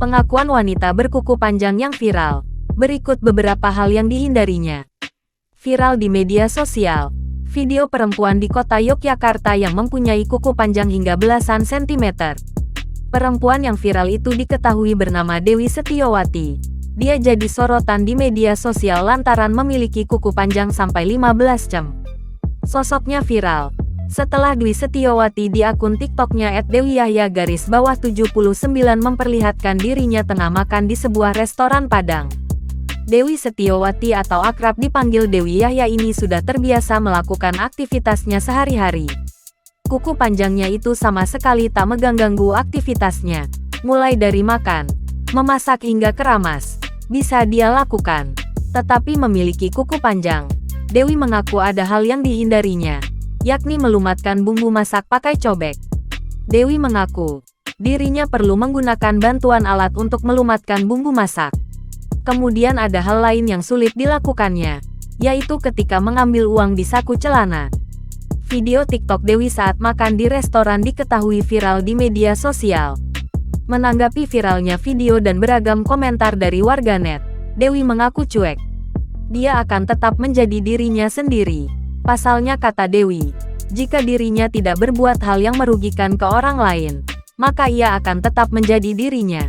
Pengakuan wanita berkuku panjang yang viral. Berikut beberapa hal yang dihindarinya. Viral di media sosial. Video perempuan di kota Yogyakarta yang mempunyai kuku panjang hingga belasan sentimeter. Perempuan yang viral itu diketahui bernama Dewi Setiawati. Dia jadi sorotan di media sosial lantaran memiliki kuku panjang sampai 15 cm. Sosoknya viral setelah Dewi Setiawati di akun TikToknya @dewiyahya_79 memperlihatkan dirinya tengah makan di sebuah restoran Padang. Dewi Setiawati atau akrab dipanggil Dewi Yahya ini sudah terbiasa melakukan aktivitasnya sehari-hari. Kuku panjangnya itu sama sekali tak mengganggu aktivitasnya. Mulai dari makan, memasak hingga keramas, bisa dia lakukan. Tetapi memiliki kuku panjang, Dewi mengaku ada hal yang dihindarinya, yakni melumatkan bumbu masak pakai cobek. Dewi mengaku, dirinya perlu menggunakan bantuan alat untuk melumatkan bumbu masak. Kemudian ada hal lain yang sulit dilakukannya, yaitu ketika mengambil uang di saku celana. Video TikTok Dewi saat makan di restoran diketahui viral di media sosial. Menanggapi viralnya video dan beragam komentar dari warganet, Dewi mengaku cuek. Dia akan tetap menjadi dirinya sendiri. Pasalnya kata Dewi, jika dirinya tidak berbuat hal yang merugikan ke orang lain, maka ia akan tetap menjadi dirinya.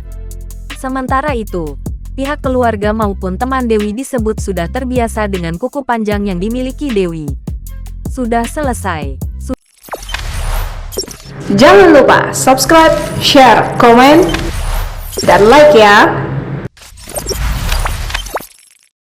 Sementara itu, pihak keluarga maupun teman Dewi disebut sudah terbiasa dengan kuku panjang yang dimiliki Dewi. Sudah selesai. Jangan lupa subscribe, share, komen, dan like ya!